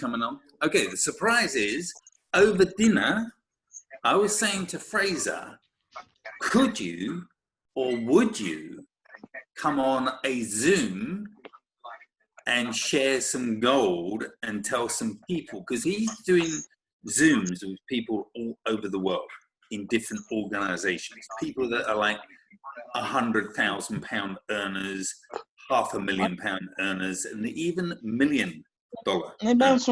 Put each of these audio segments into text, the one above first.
coming on. Okay, the surprise is, over dinner, I was saying to Fraser, could you or would you come on a Zoom and share some gold and tell some people, because he's doing Zooms with people all over the world in different organizations, people that are like £100,000 earners, £500,000 earners, and even $1 million earners.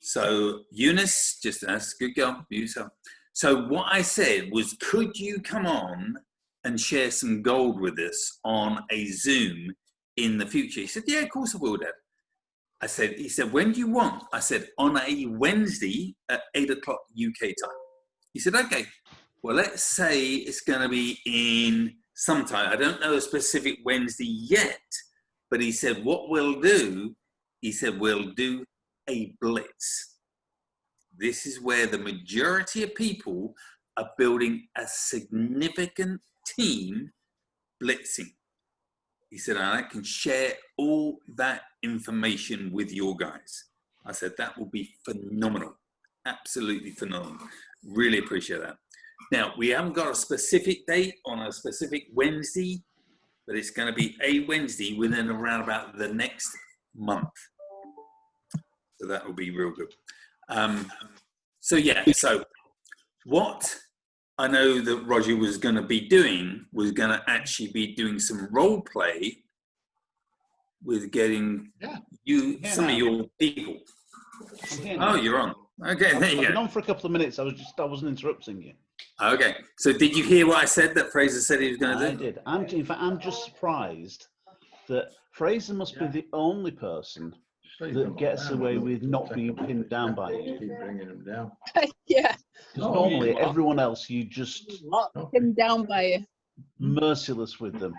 So Eunice, just that's a good girl, Eunice. So what I said was, could you come on and share some gold with us on a Zoom in the future? He said, yeah, of course I will, Dad. He said, when do you want? I said, on a Wednesday at 8 o'clock UK time. He said, okay, well, let's say it's going to be in sometime. I don't know a specific Wednesday yet, but he said, what we'll do, he said, we'll do a blitz. This is where the majority of people are building a significant team blitzing. He said, and I can share all that information with your guys. I said, that will be phenomenal. Absolutely phenomenal. Really appreciate that. Now, we haven't got a specific date on a specific Wednesday, but it's going to be a Wednesday within around about the next month. So that will be real good. So what I know that Roger was going to be doing was going to actually be doing some role play with getting some of your people. Oh, you're on. Okay, there you go. I've been on for a couple of minutes. I wasn't interrupting you. Okay, so did you hear what I said that Fraser said he was going to do? I did. In fact, I'm just surprised that Fraser must be the only person that gets away with not being pinned down by you. Keep bringing them down. Yeah. Because normally everyone else, you just Not pinned down by you. merciless with them.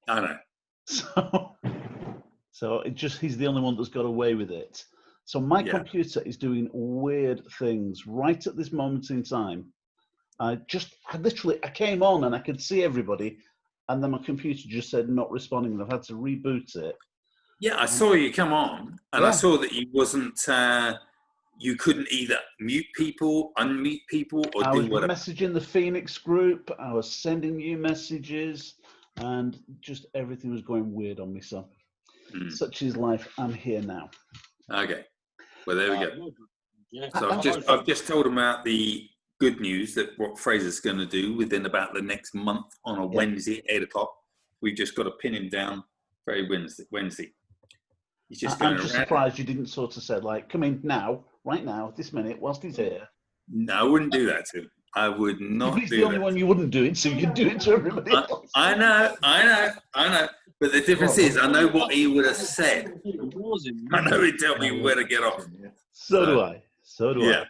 I know. So he's the only one that's got away with it. So my computer is doing weird things right at this moment in time. I came on and I could see everybody, and then my computer just said not responding, and I've had to reboot it. Yeah, I saw you come on, and I saw that you wasn't. You couldn't either mute people, unmute people, or do whatever. I was messaging the Phoenix group. I was sending you messages, and just everything was going weird on me. So, such is life. I'm here now. Okay. Well, there we go. So I've just told him about the good news that what Fraser's going to do within about the next month on a Wednesday, 8 o'clock. We've just got to pin him down very Wednesday. He's just going I'm just surprised you didn't sort of say, like, come in now, right now, this minute, whilst he's here. No, I wouldn't do that to him. I would not do that. He's the only one you wouldn't do it, so you'd do it to everybody else. I know. But the difference is, I know what he would have said. I know he'd tell me where to get off. So do I. Yeah.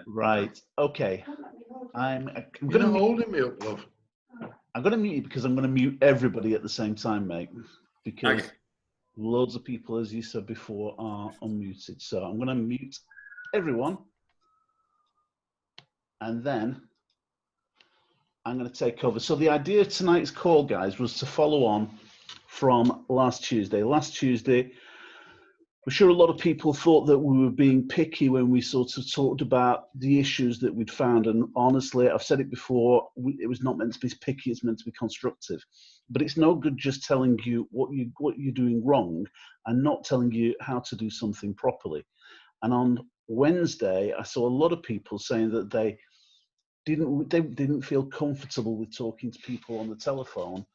Right. Okay. I'm You're not holding me up, love. I'm going to mute you because I'm going to mute everybody at the same time, mate. Because loads of people, as you said before, are unmuted. So I'm going to mute everyone. And then I'm going to take over. So the idea of tonight's call, guys, was to follow on from last Tuesday. Last Tuesday, I'm sure a lot of people thought that we were being picky when we sort of talked about the issues that we'd found. And honestly, I've said it before, it was not meant to be picky, it's meant to be constructive. But it's no good just telling you what you're doing wrong and not telling you how to do something properly. And on Wednesday, I saw a lot of people saying that they didn't feel comfortable with talking to people on the telephone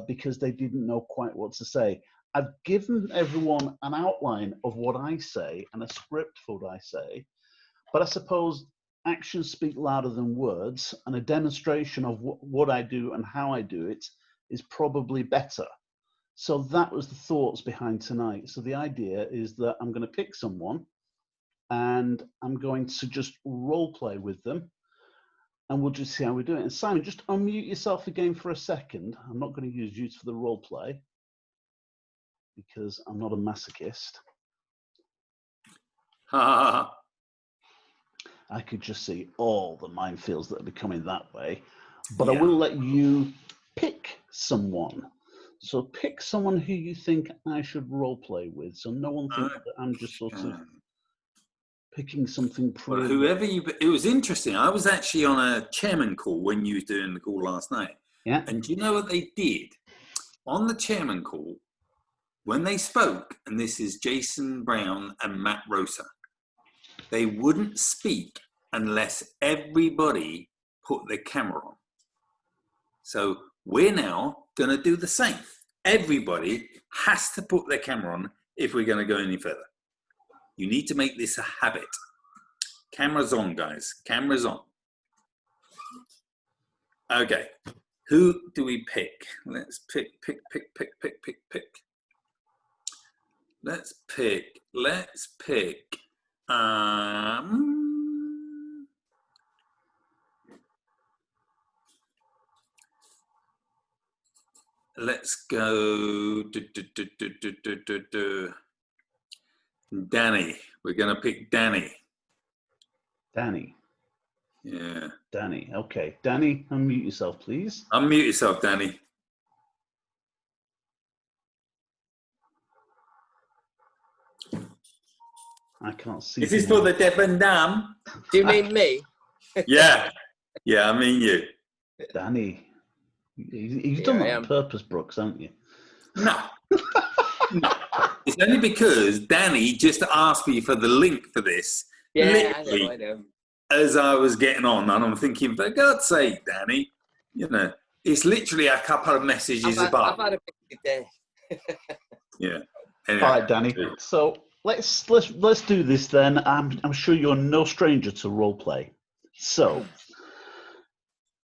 because they didn't know quite what to say. I've given everyone an outline of what I say and a script for what I say, but I suppose actions speak louder than words, and a demonstration of what I do and how I do it is probably better. So that was the thoughts behind tonight. So the idea is that I'm going to pick someone and I'm going to just role play with them, and we'll just see how we do it. And Simon, just unmute yourself again for a second. I'm not going to use you for the role play, because I'm not a masochist. I could just see all the minefields that are becoming that way. But I will let you pick someone. So pick someone who you think I should role play with, so no one thinks that I'm just sort of picking something Well, pre. it was interesting. I was actually on a chairman call when you were doing the call last night. Yeah. And do you know what they did? On the chairman call, when they spoke, and this is Jason Brown and Matt Rosa, they wouldn't speak unless everybody put their camera on. So we're now going to do the same. Everybody has to put their camera on if we're going to go any further. You need to make this a habit. Cameras on, guys. Cameras on. Okay. Who do we pick? Let's pick. Let's pick. Let's go. Danny. We're going to pick Danny. Danny. Yeah. Danny. Okay. Danny, unmute yourself, please. Unmute yourself, Danny. I can't see. This is for the deaf and dumb. Do you mean me? Yeah. Yeah, I mean you. Danny. You've done that on purpose, Brooks, haven't you? No. No. It's only because Danny just asked me for the link for this. Yeah, literally, I know. as I was getting on, and I'm thinking, for God's sake, Danny, you know, it's literally a couple of messages about. I've had a big day. Yeah. Anyway. All right, Danny. So let's do this then. I'm sure you're no stranger to role play. So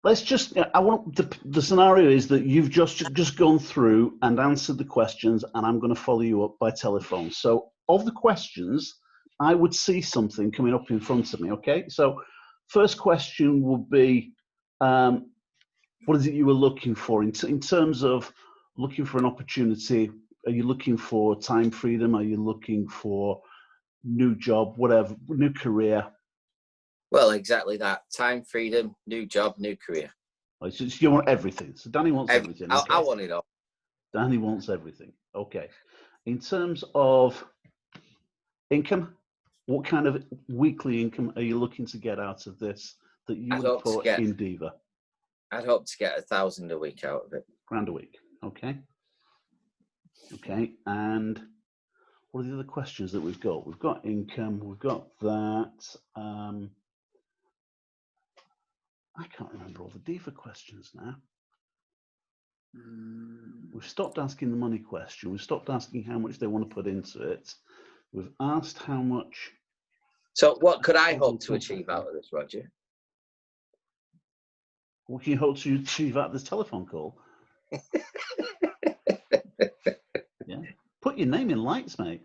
let's just. I want the scenario is that you've just gone through and answered the questions, and I'm going to follow you up by telephone. So of the questions, I would see something coming up in front of me. Okay. So first question would be, what is it you were looking for in terms of looking for an opportunity? Are you looking for time freedom? Are you looking for new job, whatever, new career? Well, exactly that. Time, freedom, new job, new career. Oh, so you want everything. So Danny wants everything. Okay. I want it all. Danny wants everything. Okay. In terms of income, what kind of weekly income are you looking to get out of this that you would put in DiVA? I'd hope to get 1,000 a week out of it. £1,000 a week. Okay. Okay. And what are the other questions that we've got? We've got income. We've got that. I can't remember all the DiVA questions now. We've stopped asking the money question. We've stopped asking how much they want to put into it. We've asked how much. So what could I hope to achieve out of this, Roger? What can you hope to achieve out of this telephone call? Yeah. Put your name in lights, mate.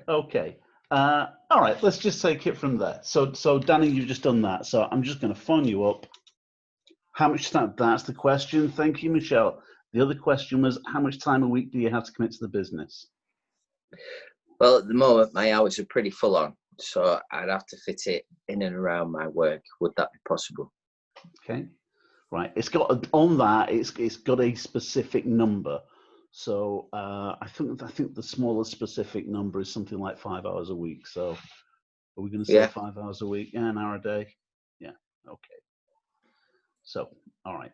Okay. All right, let's just take it from there. So Danny, you've just done that. So I'm just going to phone you up. How much time? That's the question. Thank you, Michelle. The other question was, how much time a week do you have to commit to the business? Well, at the moment, my hours are pretty full on. So I'd have to fit it in and around my work. Would that be possible? Okay. Right. It's got on that. It's got a specific number. So I think the smallest specific number is something like 5 hours a week. So are we going to say 5 hours a week? Yeah, an hour a day. Yeah. Okay. So all right.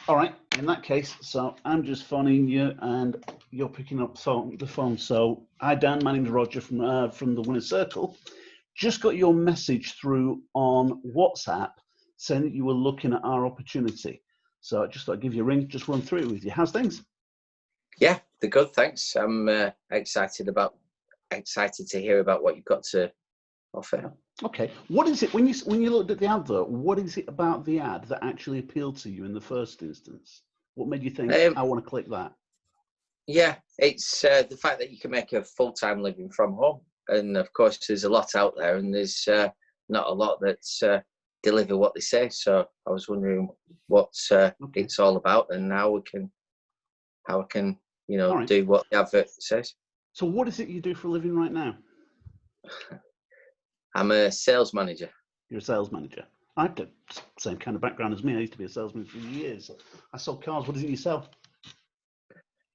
All right. In that case, so I'm just phoning you, and you're picking up the phone. So hi Dan, my name's Roger from the Winner's Circle. Just got your message through on WhatsApp saying that you were looking at our opportunity. So I just thought I'd give you a ring, just run through it with you. How's things? Yeah, they're good, thanks. I'm excited to hear about what you've got to offer. Okay. What is it, when you looked at the advert, what is it about the ad that actually appealed to you in the first instance? What made you think, I want to click that? Yeah, it's the fact that you can make a full-time living from home. And of course, there's a lot out there, and there's not a lot that's deliver what they say. So I was wondering what it's all about, and how I can do what the advert says. So what is it you do for a living right now? I'm a sales manager. You're a sales manager. I did same kind of background as me. I used to be a salesman for years. I sold cars. What is it you sell?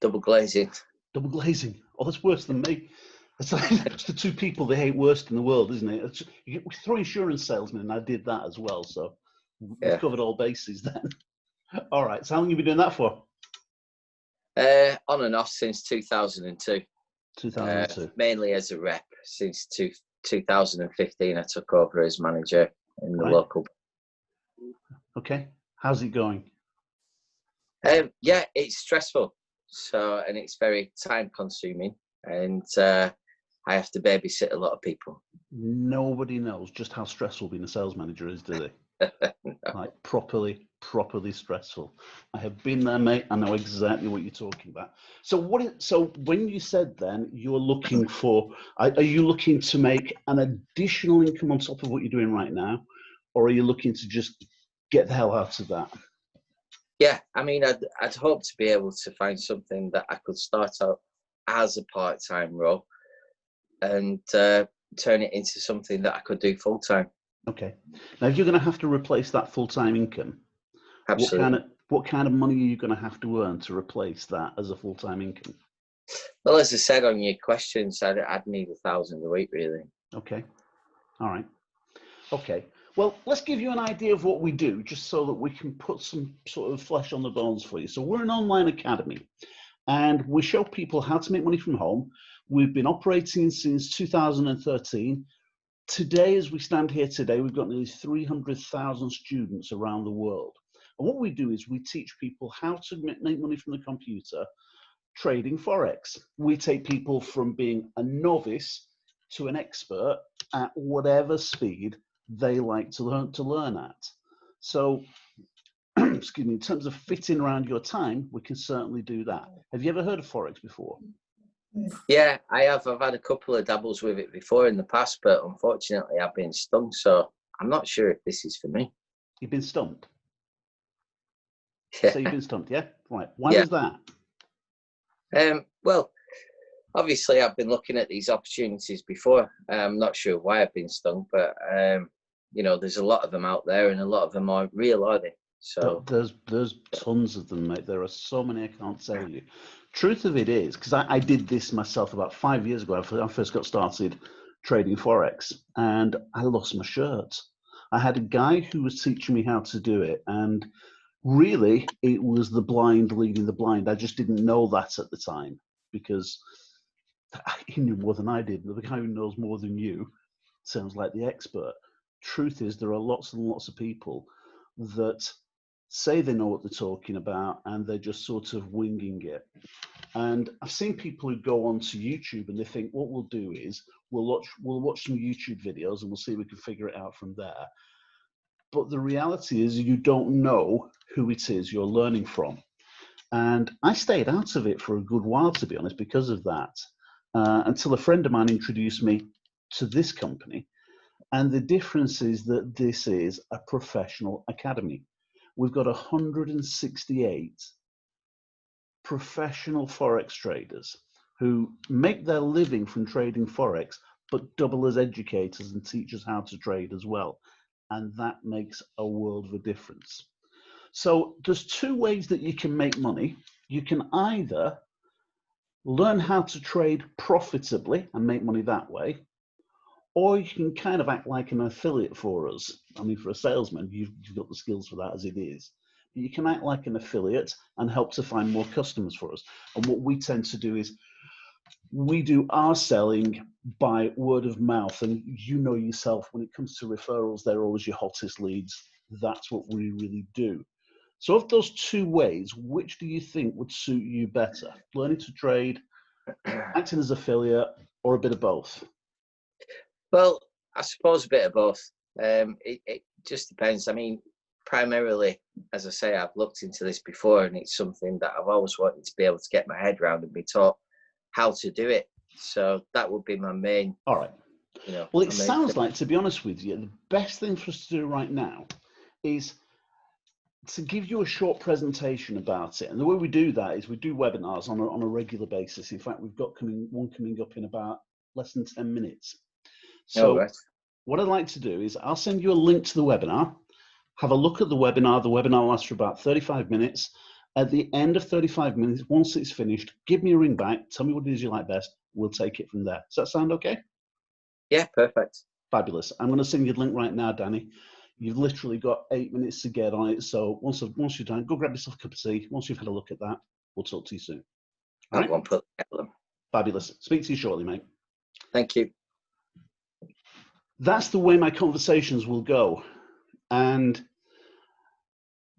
Double glazing. Double glazing. Oh, that's worse than me. It's like it's the two people they hate worst in the world, isn't it? We throw insurance salesmen, and I did that as well. So we've Yeah. covered all bases then. All right. So how long have you been doing that for? On and off since 2002. 2002. Mainly as a rep. Since 2015, I took over as manager in the Right. local. Okay. How's it going? Yeah, it's stressful. So, and it's very time consuming, and I have to babysit a lot of people. Nobody knows just how stressful being a sales manager is, do they? No. Like properly stressful. I have been there, mate. I know exactly what you're talking about. So so when you said then you're looking for, are you looking to make an additional income on top of what you're doing right now, or are you looking to just get the hell out of that? Yeah, I mean, I'd hope to be able to find something that I could start out as a part-time role and turn it into something that I could do full-time. Okay. Now, if you're going to have to replace that full-time income, Absolutely. what kind of money are you going to have to earn to replace that as a full-time income? Well, as I said on your questions, I'd need 1,000 a week, really. Okay. All right. Okay. Well, let's give you an idea of what we do, just so that we can put some sort of flesh on the bones for you. So we're an online academy, and we show people how to make money from home. We've been operating since 2013. Today, as we stand here today, we've got nearly 300,000 students around the world. And what we do is we teach people how to make money from the computer trading Forex. We take people from being a novice to an expert at whatever speed they like to learn at. So, excuse me, in terms of fitting around your time, we can certainly do that. Have you ever heard of Forex before? Yeah, I have. I've had a couple of dabbles with it before in the past, but unfortunately I've been stung, so I'm not sure if this is for me. You've been stumped? Yeah. So you've been stumped, yeah? Right. Why Yeah. was that? Well, obviously I've been looking at these opportunities before. I'm not sure why I've been stung, but you know, there's a lot of them out there, and a lot of them are real, are they? So There's tons of them, mate. There are so many I can't tell you. Truth of it is, because I did this myself about 5 years ago. I first got started trading Forex, and I lost my shirt. I had a guy who was teaching me how to do it, and really it was the blind leading the blind. I just didn't know that at the time, because he knew more than I did. The guy who knows more than you sounds like the expert. Truth is, there are lots and lots of people that say they know what they're talking about, and they're just sort of winging it. And I've seen people who go onto YouTube and they think, what we'll do is we'll watch some YouTube videos and we'll see if we can figure it out from there. But the reality is, you don't know who it is you're learning from. And I stayed out of it for a good while, to be honest, because of that, until a friend of mine introduced me to this company. And the difference is that this is a professional academy. We've got 168 professional Forex traders who make their living from trading Forex, but double as educators and teach us how to trade as well. And that makes a world of a difference. So there's two ways that you can make money. You can either learn how to trade profitably and make money that way, or you can kind of act like an affiliate for us. I mean, for a salesman, you've got the skills for that as it is. But you can act like an affiliate and help to find more customers for us. And what we tend to do is we do our selling by word of mouth. And you know yourself, when it comes to referrals, they're always your hottest leads. That's what we really do. So of those two ways, which do you think would suit you better? Learning to trade, acting as affiliate, or a bit of both? well, I suppose a bit of both. It just depends. I mean, primarily, as I say, I've looked into this before, and it's something that I've always wanted to be able to get my head around and be taught how to do it. So that would be my main. All right. You know. Well, it sounds like, to be honest with you, the best thing for us to do right now is to give you a short presentation about it. And the way we do that is we do webinars on a regular basis. In fact, we've got one coming up in about less than 10 minutes. So right. what I'd like to do is I'll send you a link to the webinar. have a look at the webinar. The webinar lasts for about 35 minutes. At the end of 35 minutes, once it's finished, give me a ring back. Tell me what it is you like best. We'll take it from there. Does that sound okay? Yeah, perfect. Fabulous. I'm going to send you the link right now, Danny. You've literally got 8 minutes to get on it. So once you're done, go grab yourself a cup of tea. Once you've had a look at that, we'll talk to you soon. All I right? won't put them. Fabulous. Speak to you shortly, mate. Thank you. That's the way my conversations will go. And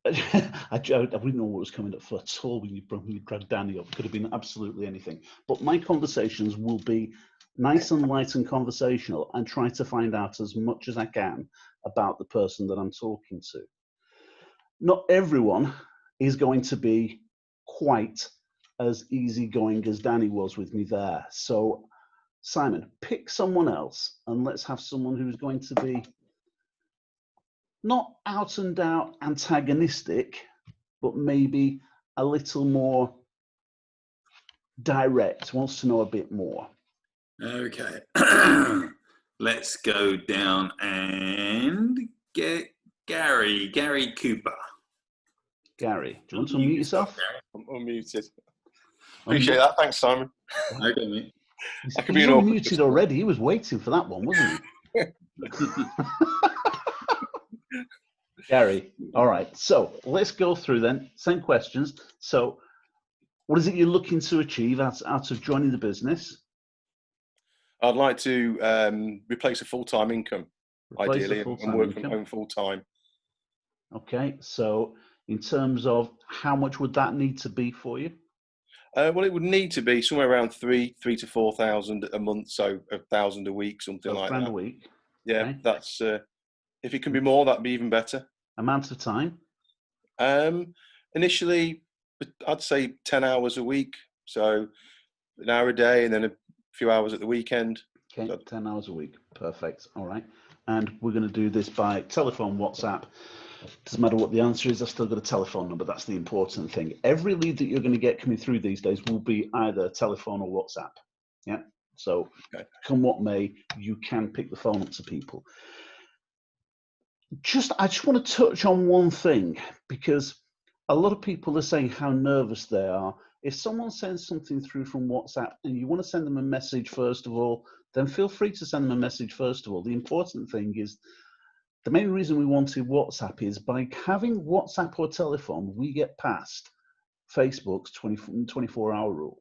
I wouldn't know what was coming up for at all when you dragged Danny up. It could have been absolutely anything. But my conversations will be nice and light and conversational, and try to find out as much as I can about the person that I'm talking to. Not everyone is going to be quite as easygoing as Danny was with me there. So, Simon, pick someone else, and let's have someone who's going to be not out and out antagonistic, but maybe a little more direct, wants to know a bit more. Okay. Let's go down and get Gary Cooper. Gary, do you want to unmute yourself? I'm unmuted. Appreciate that. Thanks, Simon. Okay, mate. I could He's be an awkward unmuted already. He was waiting for that one, wasn't he? Gary, all right. So let's go through then. Same questions. So what is it you're looking to achieve out of joining the business? I'd like to replace a full-time income, Replace ideally, a full-time and work income. from home full-time. Okay. So in terms of how much would that need to be for you? Well, it would need to be somewhere around 3,000 to 4,000 a month, so 1,000 a week, something So like £1,000 that. a week. Yeah, Okay. that's if it can be more, that'd be even better. Amount of time? Initially, I'd say 10 hours a week, so an hour a day, and then a few hours at the weekend. Okay, So, 10 hours a week. Perfect. All right. And we're going to do this by telephone, WhatsApp. Doesn't matter what the answer is, I've still got a telephone number. That's the important thing. Every lead that you're going to get coming through these days will be either telephone or WhatsApp. Yeah. So okay. Come what may, you can pick the phone up to people. I just want to touch on one thing, because a lot of people are saying how nervous they are. If someone sends something through from WhatsApp and you want to send them a message first of all, then feel free to send them a message first of all. The important thing is, the main reason we wanted WhatsApp is by having WhatsApp or telephone, we get past Facebook's 24-hour rule.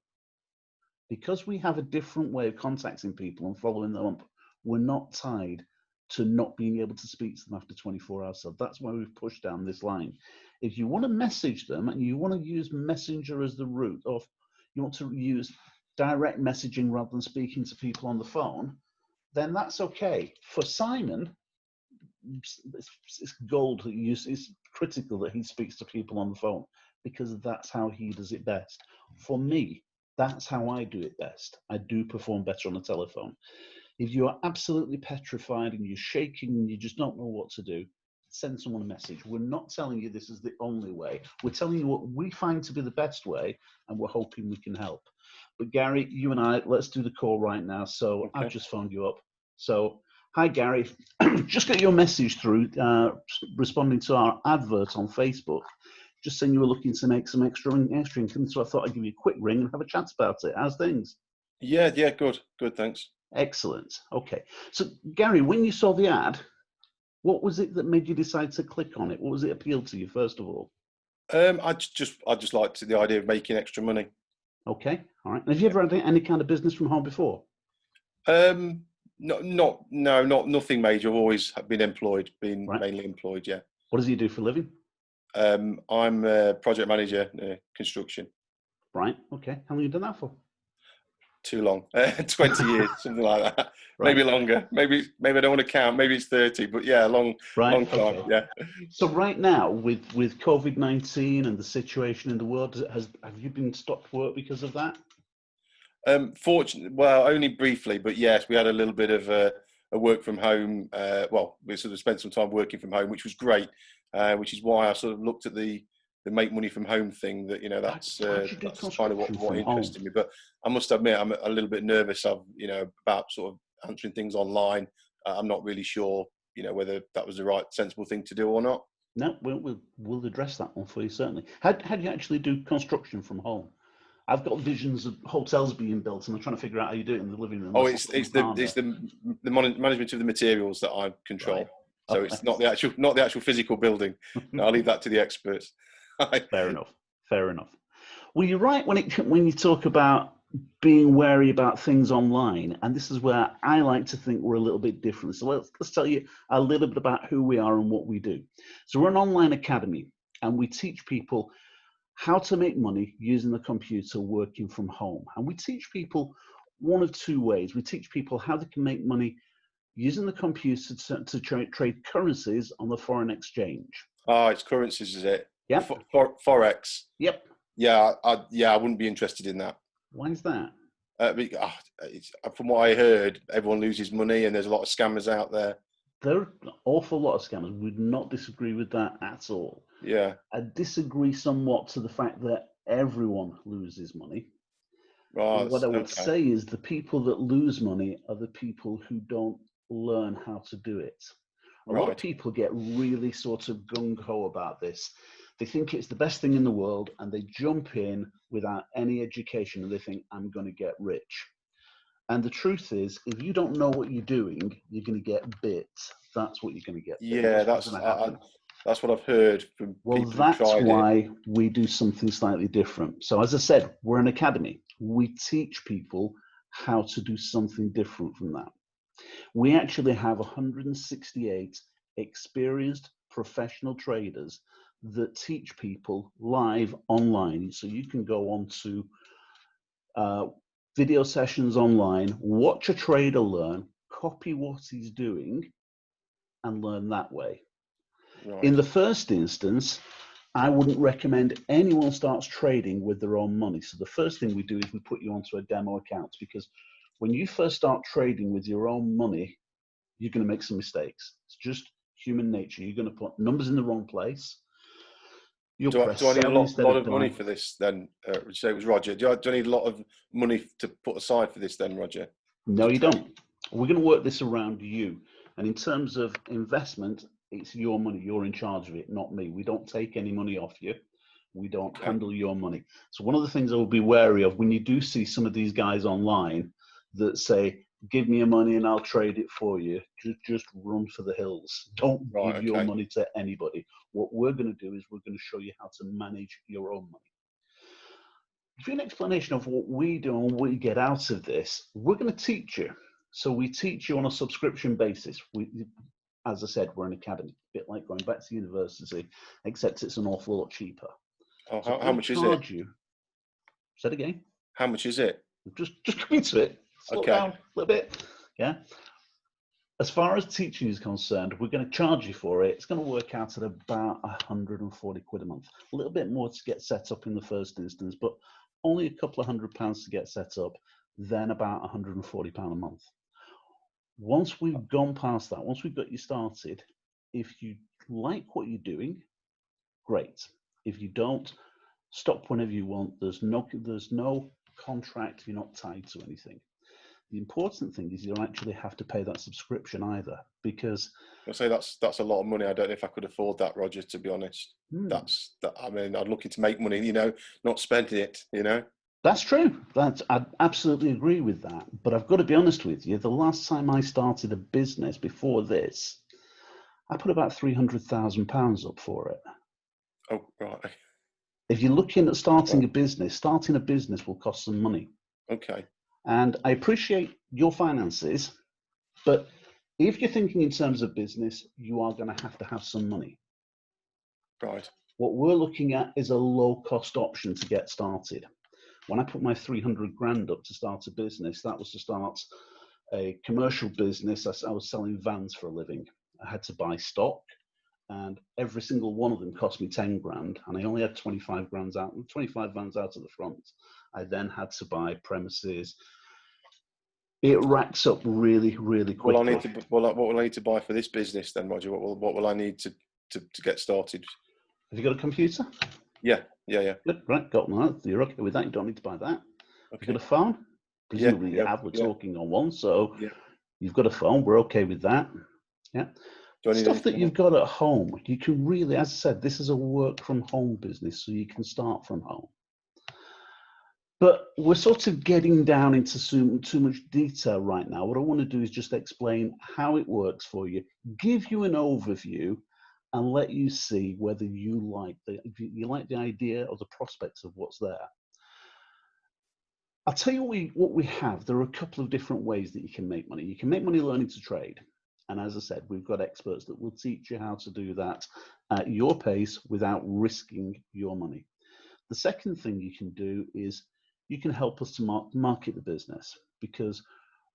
Because we have a different way of contacting people and following them up, we're not tied to not being able to speak to them after 24 hours. So that's why we've pushed down this line. If you want to message them and you want to use Messenger as the route, or you want to use direct messaging rather than speaking to people on the phone, then that's okay. For Simon, it's gold. It's critical that he speaks to people on the phone, because that's how he does it best. For me, that's how I do it best. I do perform better on the telephone. If you are absolutely petrified and you're shaking and you just don't know what to do, send someone a message. We're not telling you this is the only way. We're telling you what we find to be the best way, and we're hoping we can help. But Gary, you and I, let's do the call right now. So okay. I've just phoned you up. So, hi Gary, just got your message through responding to our advert on Facebook. Just saying you were looking to make some extra income, so I thought I'd give you a quick ring and have a chat about it. How's things? Yeah, good, thanks. Excellent. Okay. So, Gary, when you saw the ad, what was it that made you decide to click on it? What was it appealed to you, first of all? I just liked the idea of making extra money. Okay. All right. And have you ever had any kind of business from home before? Nothing major. I've always been employed, mainly employed, yeah. What does he do for a living? I'm a project manager, construction. Right. Okay. How long have you done that for? Too long. 20 years, something like that. Right. Maybe longer. Maybe I don't want to count. Maybe it's 30, but yeah, long time. Okay. Yeah. So right now, with COVID-19 and the situation in the world, have you been stopped work because of that? Fortunately, well, only briefly, but yes, we had a little bit of a work from home. We sort of spent some time working from home, which was great. Which is why I sort of looked at the make money from home thing. That that's kind of what interested me. But I must admit, I'm a little bit nervous about sort of answering things online. I'm not really sure whether that was the right sensible thing to do or not. No, we'll address that one for you, certainly. How do you actually do construction from home? I've got visions of hotels being built, and I'm trying to figure out how you do it in the living room. Oh, That's it's not the management of the materials that I control. Right. So it's not the actual physical building. No, I'll leave that to the experts. Fair enough. Fair enough. Well, you're right when you talk about being wary about things online, and this is where I like to think we're a little bit different. So let's tell you a little bit about who we are and what we do. So we're an online academy, and we teach people how to make money using the computer working from home. And we teach people one of two ways. We teach people how they can make money using the computer to trade currencies on the foreign exchange. Oh, it's currencies, is it? Yeah. Forex. Yep. Yeah, I wouldn't be interested in that. Why is that? From what I heard, everyone loses money, and there's a lot of scammers out there. There are an awful lot of scammers. Would not disagree with that at all. Yeah. I disagree somewhat to the fact that everyone loses money. Right. What I would say is the people that lose money are the people who don't learn how to do it. A lot of people get really sort of gung-ho about this. They think it's the best thing in the world, and they jump in without any education, and they think, I'm going to get rich. And the truth is, if you don't know what you're doing, you're going to get bit. That's what you're going to get. Yeah, that's what I've heard from people who tried it. Well, that's why we do something slightly different. So as I said, we're an academy. We teach people how to do something different from that. We actually have 168 experienced professional traders that teach people live online. So you can go on to video sessions online, watch a trader learn, copy what he's doing, and learn that way. Right. In the first instance, I wouldn't recommend anyone starts trading with their own money. So the first thing we do is we put you onto a demo account, because when you first start trading with your own money, you're going to make some mistakes. It's just human nature. You're going to put numbers in the wrong place. Do I need a lot of money for this then? Say it was Roger. Do I need a lot of money to put aside for this then, Roger? No, you don't. We're going to work this around you. And in terms of investment, it's your money. You're in charge of it, not me. We don't take any money off you. We don't handle your money. So one of the things I will be wary of when you do see some of these guys online that say, give me your money and I'll trade it for you, just run for the hills. Don't give your money to anybody. What we're going to do is we're going to show you how to manage your own money. Give you an explanation of what we do and what you get out of this. We're going to teach you. So we teach you on a subscription basis. As I said, we're an academy, a bit like going back to university, except it's an awful lot cheaper. Oh, so how much is it? Say it again. How much is it? Just come into it. Slow down a little bit. Yeah. As far as teaching is concerned, we're going to charge you for it. It's going to work out at about 140 quid a month. A little bit more to get set up in the first instance, but only a couple of £100 to get set up, then about £140 a month. Once we've gone past that, once we've got you started, if you like what you're doing, great. If you don't, stop whenever you want. There's no contract. You're not tied to anything. The important thing is you don't actually have to pay that subscription either, because I say that's a lot of money. I don't know if I could afford that, Roger, to be honest. I mean, I'm looking to make money, not spend it, That's true. I absolutely agree with that. But I've got to be honest with you. The last time I started a business before this, I put about £300,000 up for it. Oh, right. If you're looking at starting a business will cost some money. Okay. And I appreciate your finances, but if you're thinking in terms of business, you are going to have some money. Right. What we're looking at is a low-cost option to get started. When I put my 300 grand up to start a business, that was to start a commercial business. I was selling vans for a living. I had to buy stock, and every single one of them cost me 10 grand, and I only had 25 vans out of the front. I then had to buy premises. It racks up really, really quickly. What will I need to buy for this business then, Roger? What will I need to get started? Have you got a computer? Yeah. Good, right, got one. You're okay with that. You don't need to buy that. Okay. Have you got a phone? Presumably you have. We're talking on one, so you've got a phone. We're okay with that. Yeah. Do I need Stuff that anything you've got at home, you can really, as I said, this is a work from home business, so you can start from home. But we're sort of getting down into too much detail right now. What I want to do is just explain how it works for you, give you an overview, and let you see whether you like the idea or the prospects of what's there. I'll tell you what we have. There are a couple of different ways that you can make money. You can make money learning to trade. And as I said, we've got experts that will teach you how to do that at your pace without risking your money. The second thing you can do is you can help us to market the business, because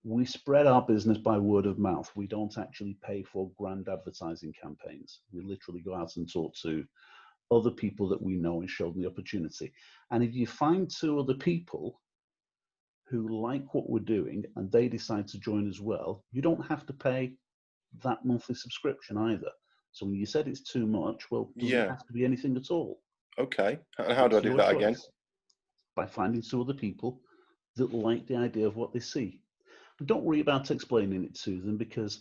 we spread our business by word of mouth. We don't actually pay for grand advertising campaigns. We literally go out and talk to other people that we know and show them the opportunity. And if you find 2 other people who like what we're doing and they decide to join as well, you don't have to pay that monthly subscription either. So when you said it's too much, well, it doesn't have to be anything at all. Okay. And how do I do that again? By finding 2 other people that like the idea of what they see. And don't worry about explaining it to them, because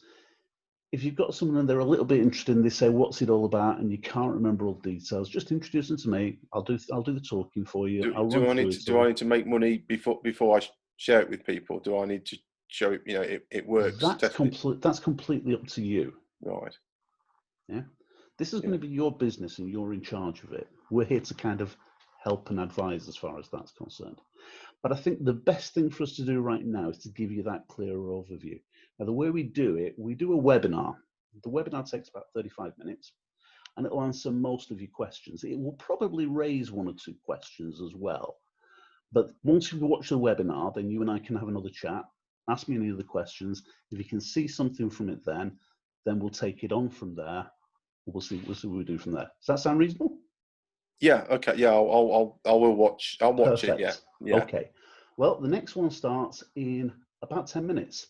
if you've got someone and they're a little bit interested and they say, what's it all about? And you can't remember all the details, just introduce them to me. I'll do the talking for you. Do I need to make money before I share it with people? Do I need to show it, it works? That's completely up to you. Right. Yeah. This is going to be your business and you're in charge of it. We're here to kind of help and advise as far as that's concerned. But I think the best thing for us to do right now is to give you that clearer overview. Now, the way we do it, we do a webinar. The webinar takes about 35 minutes and it'll answer most of your questions. It will probably raise 1 or 2 questions as well. But once you've watched the webinar, then you and I can have another chat, ask me any other questions. If you can see something from it then we'll take it on from there. We'll see what we do from there. Does that sound reasonable? Yeah. Okay. Yeah. I'll watch. I'll watch Perfect. it. Yeah. Okay. Well, the next one starts in about 10 minutes.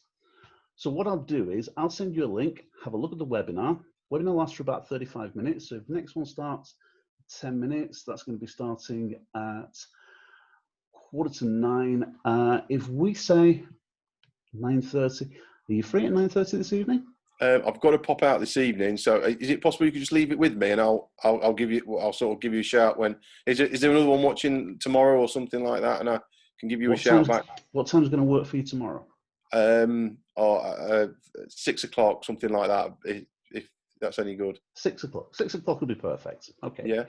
So what I'll do is I'll send you a link. Have a look at the webinar. Webinar lasts for about 35 minutes. So if the next one starts 10 minutes, that's going to be starting at 8:45. If we say 9:30, are you free at 9:30 this evening? I've got to pop out this evening, so is it possible you could just leave it with me, and I'll sort of give you a shout when. Is there another one watching tomorrow or something like that, and I can give you a shout back? What time's going to work for you tomorrow? 6 o'clock, something like that. If that's any good. 6 o'clock. 6 o'clock will be perfect. Okay. Yeah.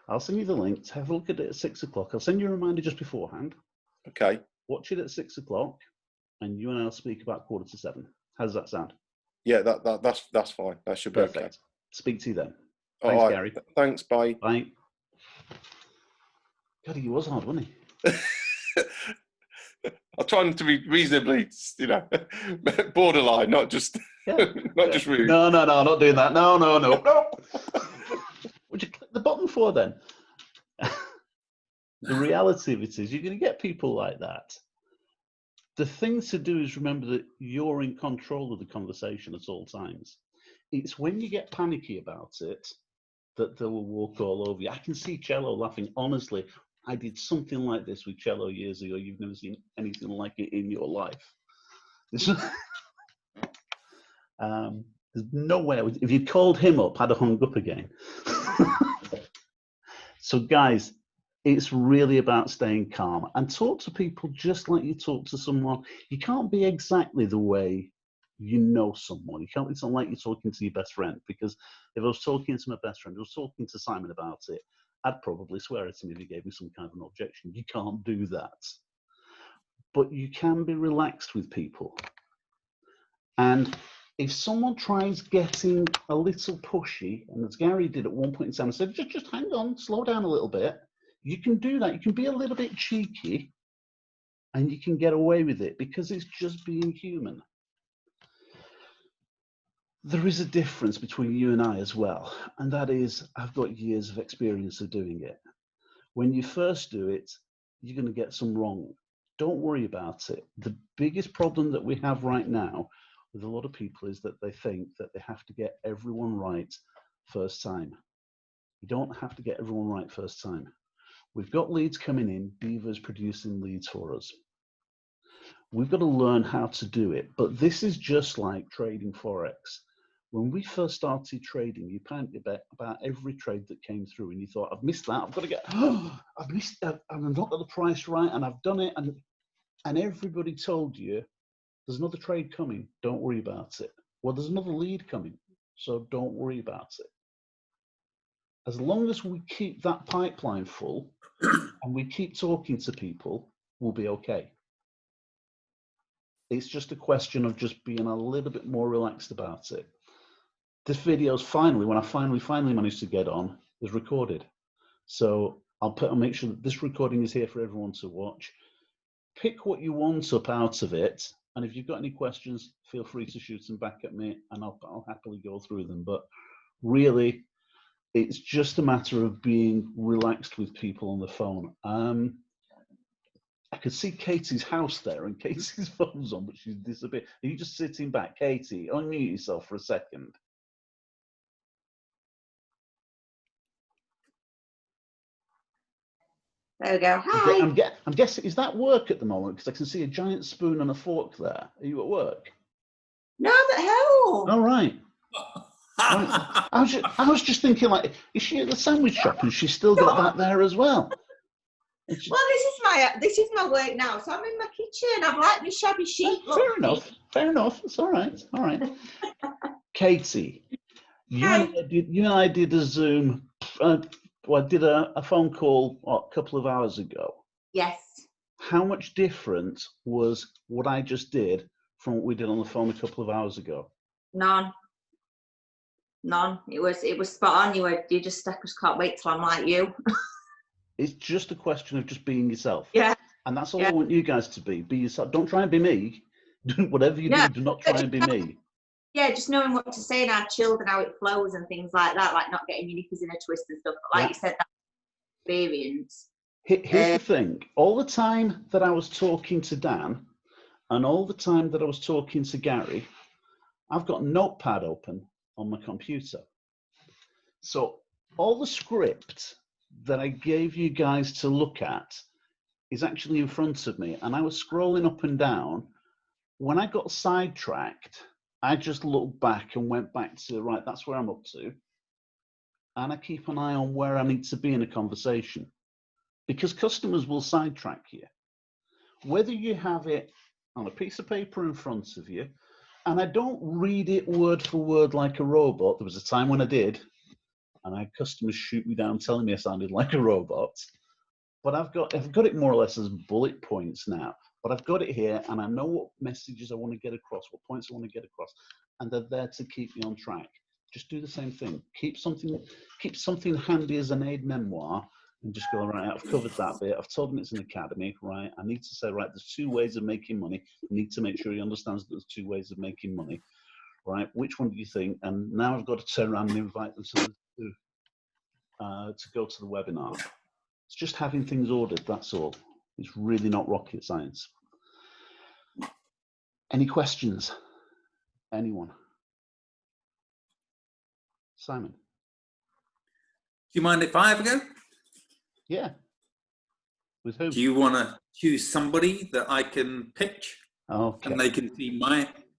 I'll send you the link to have a look at it at 6 o'clock. I'll send you a reminder just beforehand. Okay. Watch it at 6 o'clock, and you and I'll speak about 6:45. How does that sound? Yeah, that's fine. That should be perfect. Okay. Speak to you then. Thanks, Thanks, Gary. Thanks. Bye. Bye. God, he was hard, wasn't he? I'm trying to be reasonably, borderline, not just just rude. No, not doing that. No. Would you click the button for then? The reality of it is you're going to get people like that. The thing to do is remember that you're in control of the conversation at all times. It's when you get panicky about it that they will walk all over you. I can see Cello laughing. Honestly, I did something like this with Cello years ago. You've never seen anything like it in your life. There's no way. If you called him up, I'd have hung up again. So guys, it's really about staying calm and talk to people just like you talk to someone. You can't be exactly the way you know someone. It's not like you're talking to your best friend, because if I was talking to my best friend, I was talking to Simon about it, I'd probably swear at him if he gave me some kind of an objection. You can't do that. But you can be relaxed with people. And if someone tries getting a little pushy, and as Gary did at one point in time, I said, just hang on, slow down a little bit. You can do that. You can be a little bit cheeky and you can get away with it because it's just being human. There is a difference between you and I as well. And that is, I've got years of experience of doing it. When you first do it, you're going to get some wrong. Don't worry about it. The biggest problem that we have right now with a lot of people is that they think that they have to get everyone right first time. You don't have to get everyone right first time. We've got leads coming in. DiVA is producing leads for us. We've got to learn how to do it. But this is just like trading Forex. When we first started trading, you panicked about every trade that came through, and you thought, I've missed that. I've got to get, I've missed that, and I've not got the price right, and I've done it. And everybody told you, there's another trade coming, don't worry about it. Well, there's another lead coming, so don't worry about it. As long as we keep that pipeline full and we keep talking to people, we'll be okay. It's just a question of just being a little bit more relaxed about it. This video's finally, when I finally managed to get on, is recorded. So I'll make sure that this recording is here for everyone to watch. Pick what you want up out of it. And if you've got any questions, feel free to shoot them back at me and I'll happily go through them. But really, it's just a matter of being relaxed with people on the phone. I could see Katie's house there and Katie's phone's on, but she's disappeared. Are you just sitting back? Katie, unmute yourself for a second. There we go. Hi. I'm guessing, is that work at the moment? Because I can see a giant spoon and a fork there. Are you at work? No, I'm at home. All right. I was just thinking, like, is she at the sandwich shop and she's still got that there as well? Well, this is my work now, so I'm in my kitchen. I've like my shabby chic. Fair enough. It's all right. All right. Katie, you and I did a Zoom. I did a phone call a couple of hours ago. Yes. How much different was what I just did from what we did on the phone a couple of hours ago? None. It was spot on. You just can't wait till I'm like you. It's just a question of just being yourself. Yeah. And that's all I want you guys to be. Be yourself. Don't try and be me. Whatever you do not try and be me. Yeah, just knowing what to say and how chilled and how it flows and things like that, like not getting your knickers in a twist and stuff. But like you said, that experience. Here's the thing. All the time that I was talking to Dan and all the time that I was talking to Gary, I've got Notepad open on my computer. So all the script that I gave you guys to look at is actually in front of me. And I was scrolling up and down. When I got sidetracked, I just looked back and went back to, right, that's where I'm up to. And I keep an eye on where I need to be in a conversation. Because customers will sidetrack you. Whether you have it on a piece of paper in front of you, and I don't read it word for word like a robot. There was a time when I did, and I had customers shoot me down telling me I sounded like a robot. But I've got it more or less as bullet points now. But I've got it here, and I know what messages I want to get across, what points I want to get across, and they're there to keep me on track. Just do the same thing. Keep something handy as an aid memoir, and just go, right, I've covered that bit. I've told him it's an academy, right? I need to say, right, there's 2 ways of making money. I need to make sure he understands that there's 2 ways of making money, right? Which one do you think? And now I've got to turn around and invite them to go to the webinar. It's just having things ordered, that's all. It's really not rocket science. Any questions? Anyone? Simon? Do you mind if I have a go? Yeah. With who? Do you want to choose somebody that I can pitch? Okay. And they can see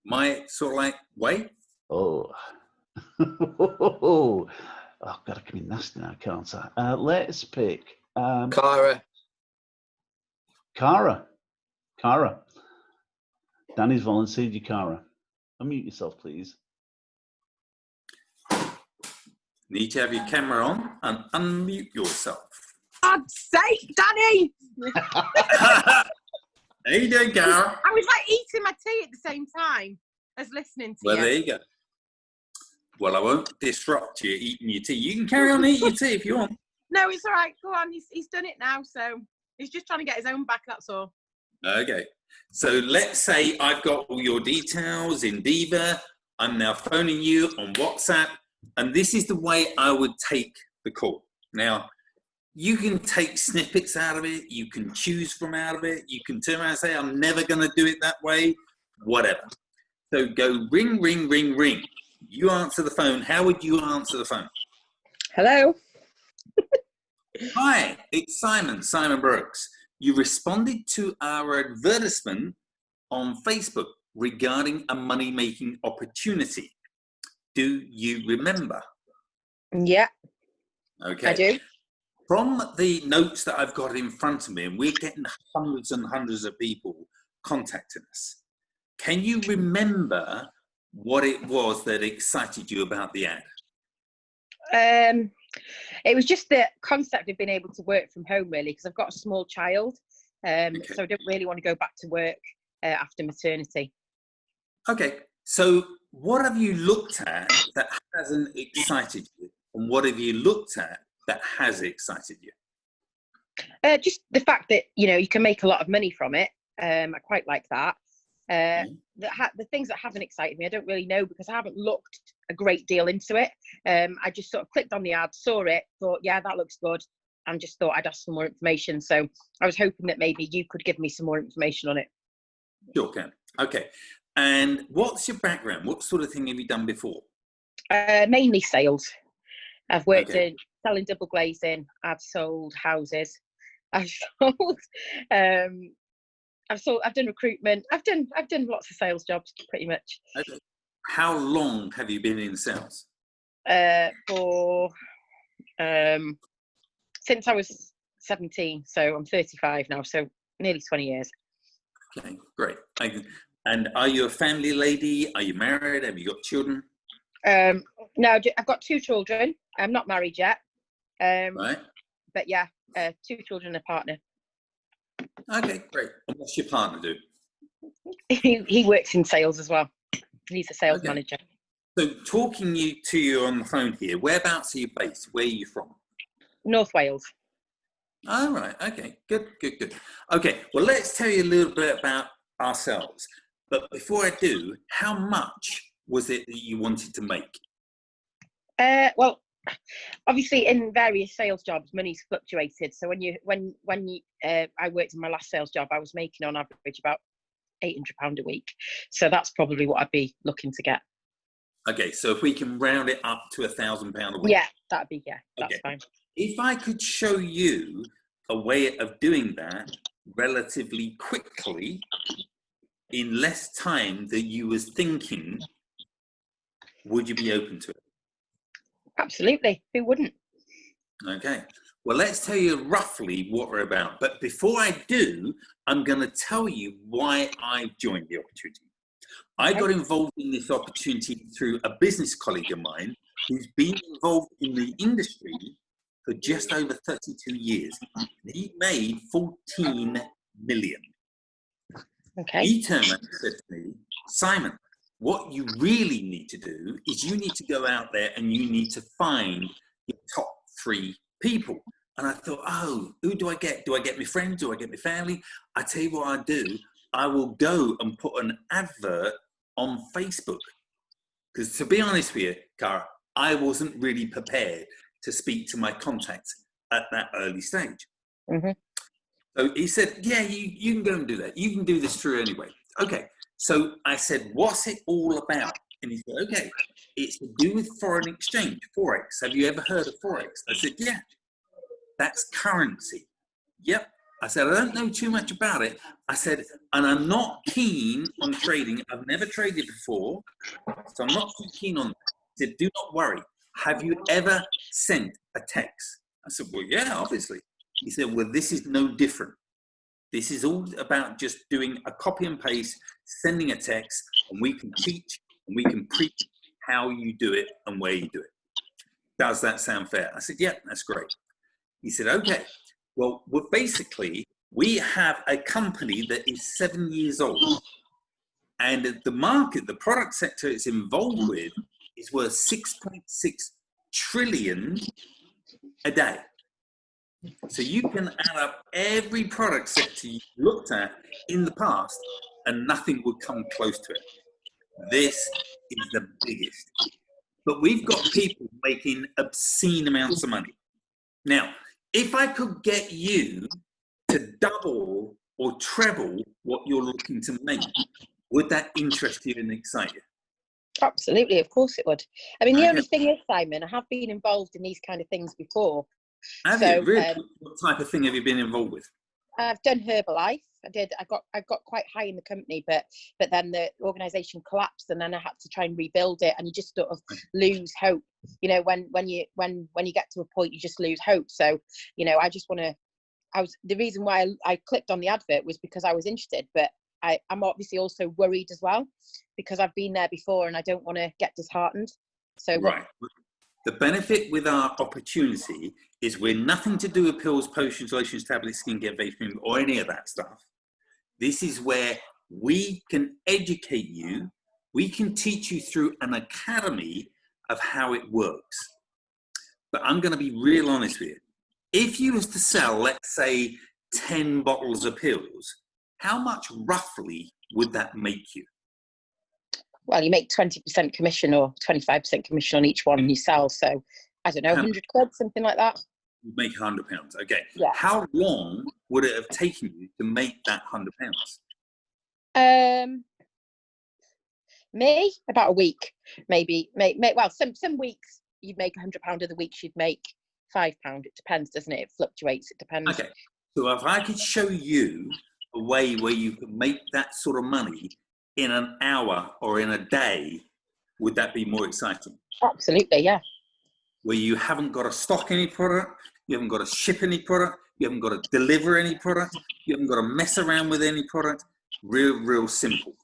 my sort of like way? Oh. Oh, God, I can be nasty now, can't I? Let's pick... Cara. Cara. Danny's volunteered you, Cara. Unmute yourself, please. Need to have your camera on and unmute yourself. God's sake, Danny! How you doing, Cara? I was like eating my tea at the same time as listening to you. Well, there you go. Well, I won't disrupt you eating your tea. You can carry on eating your tea if you want. No, it's all right. Go on. He's done it now, so he's just trying to get his own back, that's all. Okay. So let's say I've got all your details in DiVA. I'm now phoning you on WhatsApp. And this is the way I would take the call. Now, you can take snippets out of it. You can choose from out of it. You can turn around and say, I'm never going to do it that way. Whatever. So go ring, ring, ring, ring. You answer the phone. How would you answer the phone? Hello. Hi, it's Simon Brooks. You responded to our advertisement on Facebook regarding a money-making opportunity. Do you remember? Yeah, Okay. I do. From the notes that I've got in front of me, and we're getting hundreds and hundreds of people contacting us. Can you remember what it was that excited you about the ad? It was just the concept of being able to work from home, really, because I've got a small child. Okay. So I don't really want to go back to work after maternity. Okay, so what have you looked at that hasn't excited you? And what have you looked at that has excited you? Just the fact that, you know, you can make a lot of money from it. I quite like that. The things that haven't excited me, I don't really know, because I haven't looked a great deal into it. I just sort of clicked on the ad, saw it, thought, yeah, that looks good, and just thought I'd ask some more information. So I was hoping that maybe you could give me some more information on it. Sure can. Okay. And what's your background? What sort of thing have you done before? Mainly sales. I've worked Okay. in selling double glazing. I've sold houses. I've sold. I've done recruitment. I've done lots of sales jobs, pretty much. Okay. How long have you been in sales? For since I was 17, so I'm 35 now, so nearly 20 years. Okay, great. And are you a family lady? Are you married? Have you got children? No, I've got 2 children. I'm not married yet. Right. But yeah, 2 children and a partner. Okay, great. And what's your partner do? He works in sales as well. He's a sales manager. So talking to you on the phone here, whereabouts are you based? Where are you from? North Wales. All right. Okay. Good. Okay. Well, let's tell you a little bit about ourselves. But before I do, how much was it that you wanted to make? Well, obviously in various sales jobs, money's fluctuated. So when I worked in my last sales job, I was making on average about £800 a week. So that's probably what I'd be looking to get. Okay. So if we can round it up to £1,000 a week. Yeah, that's Okay. fine. If I could show you a way of doing that relatively quickly, in less time than you was thinking, would you be open to it? Absolutely. Who wouldn't? Okay. Well, let's tell you roughly what we're about. But before I do, I'm going to tell you why I joined the opportunity. I got involved in this opportunity through a business colleague of mine who's been involved in the industry for just over 32 years. He made 14 million. Okay. He turned around and said to me, Simon, what you really need to do is you need to go out there and you need to find your top 3 people. And I thought, oh, who do I get? Do I get my friends? Do I get my family? I tell you what I do. I will go and put an advert on Facebook. Because to be honest with you, Cara, I wasn't really prepared to speak to my contacts at that early stage. Mm-hmm. So he said, yeah, you can go and do that. You can do this through anyway. Okay. So I said, what's it all about? And he said, okay, it's to do with foreign exchange, Forex. Have you ever heard of Forex? I said, yeah, that's currency. Yep. I said, I don't know too much about it. I said, and I'm not keen on trading. I've never traded before, so I'm not too keen on that. He said, do not worry. Have you ever sent a text? I said, well, yeah, obviously. He said, well, this is no different. This is all about just doing a copy and paste, sending a text, and we can teach and we can preach how you do it and where you do it. Does that sound fair? I said, yeah, that's great. He said, okay, well, basically, we have a company that is 7 years old, and the market, the product sector it's involved with is worth 6.6 trillion a day. So you can add up every product sector you looked at in the past and nothing would come close to it. This is the biggest. But we've got people making obscene amounts of money. Now, if I could get you to double or treble what you're looking to make, would that interest you and excite you? Absolutely, of course it would. I mean, the only thing is, Simon, I have been involved in these kind of things before. Have you? Really? What type of thing have you been involved with? I've done Herbalife. I did. I got quite high in the company, but then the organisation collapsed, and then I had to try and rebuild it. And you just sort of lose hope. You know, when you get to a point, you just lose hope. So, you know, the reason why I clicked on the advert was because I was interested, but I'm obviously also worried as well, because I've been there before and I don't want to get disheartened. So right. The benefit with our opportunity is we're nothing to do with pills, potions, lotions, tablets, skincare, face cream, or any of that stuff. This is where we can educate you. We can teach you through an academy of how it works. But I'm going to be real honest with you. If you was to sell, let's say, 10 bottles of pills, how much roughly would that make you? Well, you make 20% commission or 25% commission on each one you sell. So I don't know, 100 quid, something like that. You make £100. Okay. Yeah. How long would it have taken you to make that £100? Me, about a week, maybe. Well, some weeks you'd make £100. Other weeks you'd make £5. It depends, doesn't it? It fluctuates. It depends. Okay. So if I could show you a way where you can make that sort of money in an hour or in a day, would that be more exciting? Absolutely, yeah. Where you haven't got to stock any product, you haven't got to ship any product, you haven't got to deliver any product, you haven't got to mess around with any product. Real simple.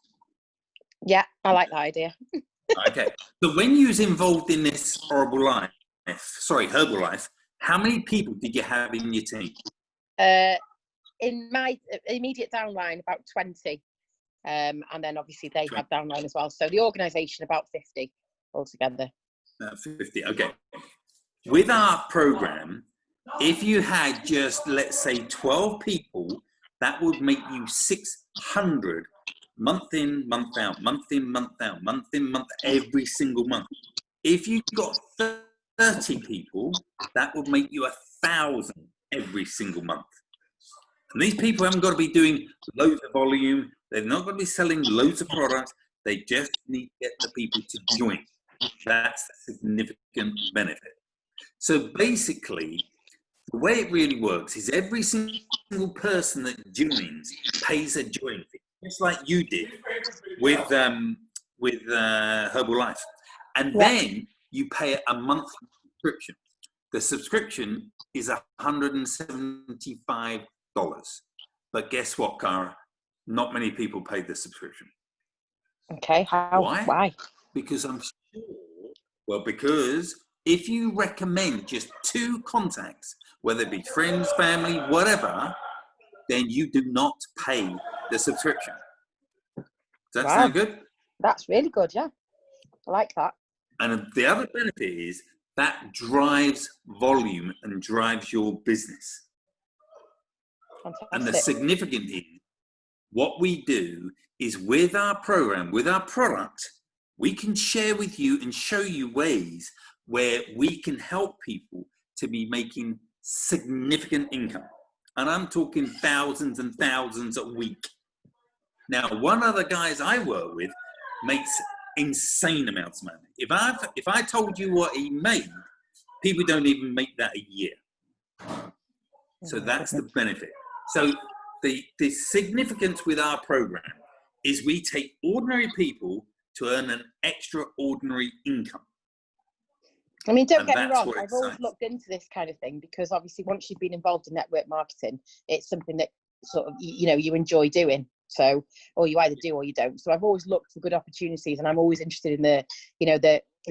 Yeah, I like that idea. Okay. So when you was involved in this Herbalife, how many people did you have in your team? In my immediate downline, about 20. And then obviously they have downline as well. So the organisation, about 50 altogether. 50, okay. With our program, if you had just, let's say, 12 people, that would make you 600 month in, month out, month in, month out, month in, month, every single month. If you got 30 people, that would make you 1,000 every single month. And these people haven't got to be doing loads of volume. They're not going to be selling loads of products. They just need to get the people to join. That's a significant benefit. So basically, the way it really works is every single person that joins pays a join fee, just like you did with Herbalife. And then you pay a monthly subscription. The subscription is $175. But guess what, Cara? Not many people pay the subscription. Okay, how? Why? Because I'm sure, because if you recommend just 2 contacts, whether it be friends, family, whatever, then you do not pay the subscription. Does that sound good? That's really good, yeah. I like that. And the other benefit is that drives volume and drives your business. Fantastic. And the significant is, what we do is with our program, with our product, we can share with you and show you ways where we can help people to be making significant income. And I'm talking thousands and thousands a week. Now, one of the guys I work with makes insane amounts of money. If I told you what he made, people don't even make that a year. So that's the benefit. So the significance with our program is we take ordinary people to earn an extraordinary income. I mean, don't get me wrong, I've always looked into this kind of thing, because obviously once you've been involved in network marketing, it's something that sort of, you know, you enjoy doing. So, or you either do or you don't. So I've always looked for good opportunities, and I'm always interested in the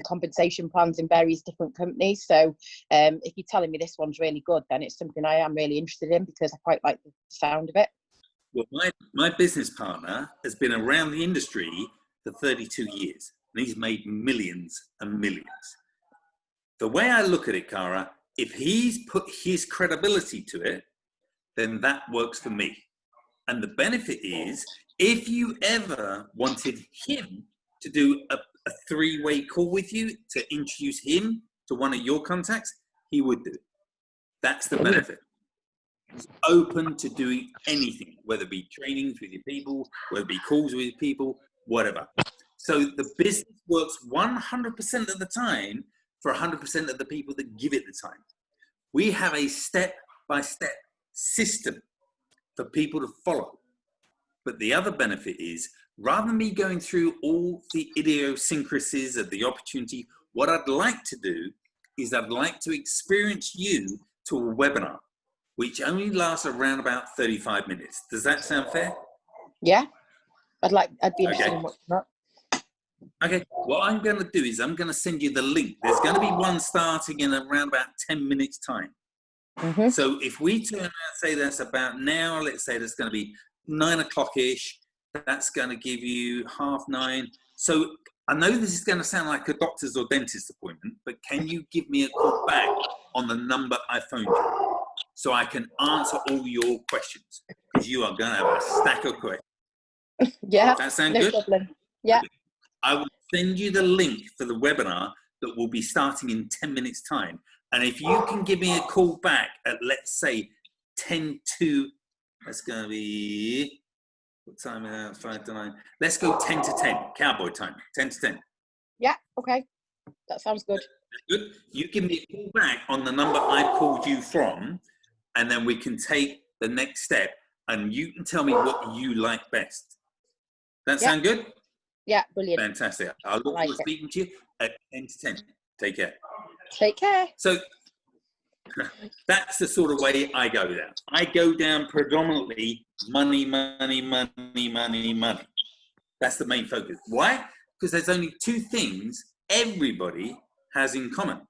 compensation plans in various different companies. So if you're telling me this one's really good, then it's something I am really interested in, because I quite like the sound of it. Well, my business partner has been around the industry for 32 years, and he's made millions and millions. The way I look at it, Cara, if he's put his credibility to it, then that works for me. And the benefit is, if you ever wanted him to do a 3-way call with you to introduce him to one of your contacts, he would do it. That's the benefit. He's open to doing anything, whether it be trainings with your people, whether it be calls with your people, whatever. So the business works 100% of the time for 100% of the people that give it the time. We have a step-by-step system for people to follow. But the other benefit is, rather than me going through all the idiosyncrasies of the opportunity, what I'd like to do is I'd like to experience you to a webinar, which only lasts around about 35 minutes. Does that sound fair? Yeah, I'd be interested Okay. in watching that. Okay, what I'm going to do is I'm going to send you the link. There's going to be one starting in around about 10 minutes time. Mm-hmm. So if we turn out, say that's about now, let's say that's going to be 9 o'clock-ish, that's going to give you 9:30. So I know this is going to sound like a doctor's or dentist appointment, but can you give me a call back on the number I phoned you so I can answer all your questions? Because you are going to have a stack of questions. Yeah, That sound no good? problem. Yeah. I will send you the link for the webinar that will be starting in 10 minutes time. And if you can give me a call back at, let's say, 10 to, that's going to be, what time is that? 5 to 9. Let's go 10 to 10, cowboy time, 10 to 10. Yeah, okay. That sounds good. Good. You give me a call back on the number I called you from, and then we can take the next step, and you can tell me what you like best. That Yeah. sound good? Yeah, brilliant. Fantastic. I'll look Like forward to speaking to you at 10 to 10. Take care. Take care. So that's the sort of way I go down. I go down predominantly money, money, money, money, money. That's the main focus. Why? Because there's only two things everybody has in common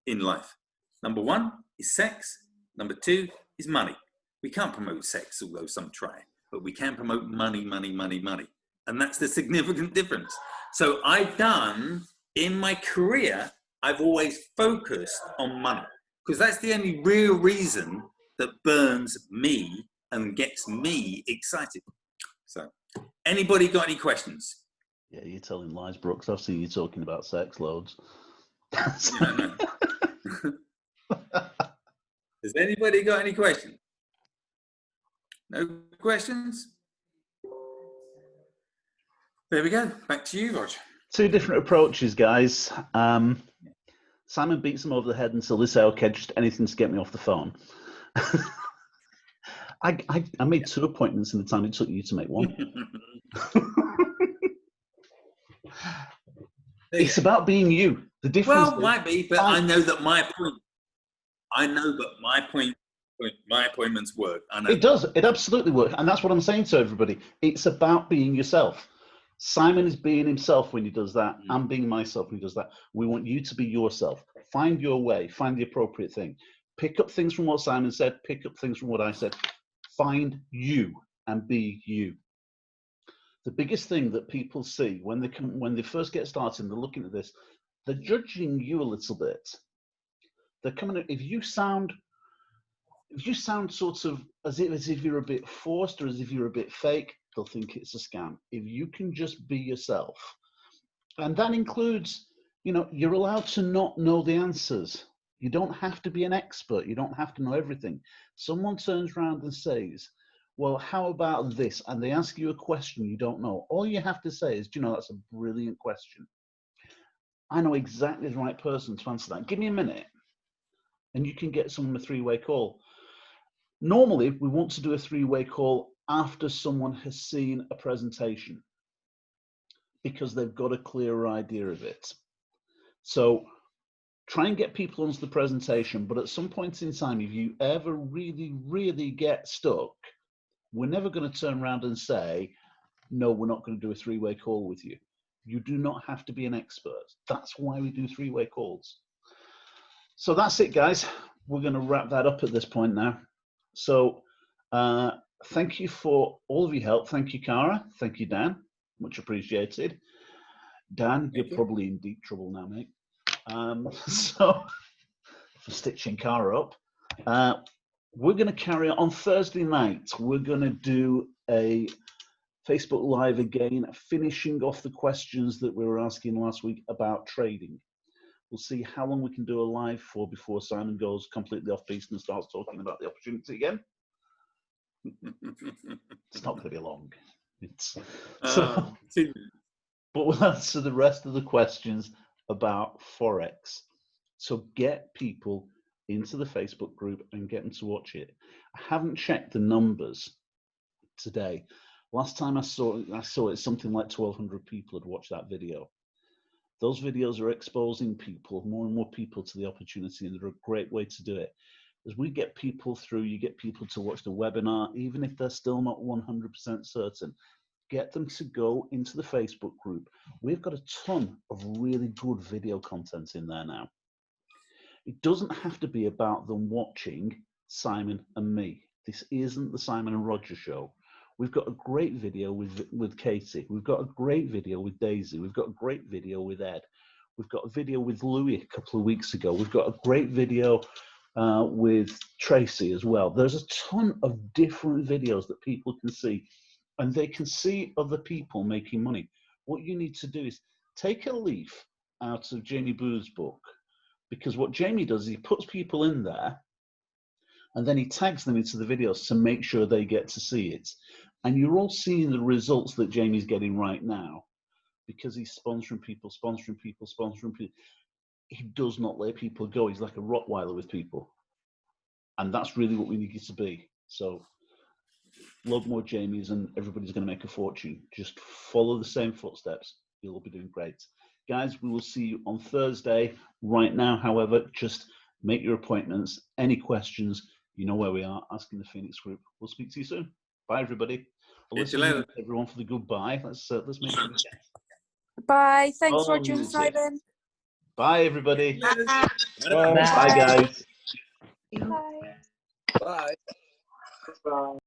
in life. Number one is sex. Number two is money. We can't promote sex, although some try, but we can promote money, money, money, money. And that's the significant difference. So I've done, in my career, I've always focused on money, because that's the only real reason that burns me and gets me excited. So anybody got any questions? Yeah, you're telling lies, Brooks. I've seen you talking about sex loads. Yeah, no. Has anybody got any questions? No questions? There we go. Back to you, Roger. Two different approaches, guys. Simon beats them over the head until they say, okay, just anything to get me off the phone. I made 2 appointments in the time it took you to make 1. It's about being you. The difference. Well, might be, but I know that my appointments work. I know It does. It absolutely works. And that's what I'm saying to everybody. It's about being yourself. Simon is being himself when he does that. I'm being myself when he does that. We want you to be yourself. Find your way. Find the appropriate thing. Pick up things from what Simon said. Pick up things from what I said. Find you and be you. The biggest thing that people see when they first get started and they're looking at this, they're judging you a little bit. They're coming. If you sound sort of as if you're a bit forced or as if you're a bit fake, they'll think it's a scam. If you can just be yourself, and that includes, you're allowed to not know the answers. You don't have to be an expert. You don't have to know everything. Someone turns around and says, well, how about this? And they ask you a question you don't know. All you have to say is, that's a brilliant question. I know exactly the right person to answer that. Give me a minute. And you can get someone a 3-way call. Normally, we want to do a 3-way call after someone has seen a presentation, because they've got a clearer idea of it. So try and get people onto the presentation, but at some point in time, if you ever really, really get stuck, we're never going to turn around and say, no, we're not going to do a 3-way call with you. You do not have to be an expert. That's why we do 3-way calls. So that's it, guys. We're going to wrap that up at this point now. So thank you for all of your help. Thank you, Cara. Thank you, Dan. Much appreciated. Dan, you're probably in deep trouble now, mate. So for stitching Cara up. We're going to carry on Thursday night. We're going to do a Facebook Live again, finishing off the questions that we were asking last week about trading. We'll see how long we can do a live for before Simon goes completely off piste and starts talking about the opportunity again. It's not going to be long. But we'll answer the rest of the questions about Forex. So get people into the Facebook group and get them to watch it. I haven't checked the numbers today, Last time I saw it, something like 1,200 people had watched that video. Those videos are exposing people, more and more people, to the opportunity, and they're a great way to do it. As we get people through, you get people to watch the webinar, even if they're still not 100% certain. Get them to go into the Facebook group. We've got a ton of really good video content in there now. It doesn't have to be about them watching Simon and me. This isn't the Simon and Roger show. We've got a great video with Katie. We've got a great video with Daisy. We've got a great video with Ed. We've got a video with Louis a couple of weeks ago. We've got a great video with Tracy as well. There's a ton of different videos that people can see, and they can see other people making money. What you need to do is take a leaf out of Jamie Booth's book, because what Jamie does is he puts people in there and then he tags them into the videos to make sure they get to see it. And you're all seeing the results that Jamie's getting right now, because he's sponsoring people. He does not let people go. He's like a Rottweiler with people. And that's really what we need you to be. So load more Jamies and everybody's going to make a fortune. Just follow the same footsteps. You'll be doing great. Guys, we will see you on Thursday. Right now, however, just make your appointments. Any questions, you know where we are. Asking the Phoenix Group. We'll speak to you soon. Bye, everybody. See you later. Everyone for the goodbye. Let's make it. Bye. Thanks, Oh, Roger and music. Simon. Bye, everybody. Bye. Bye, guys. Bye. Bye.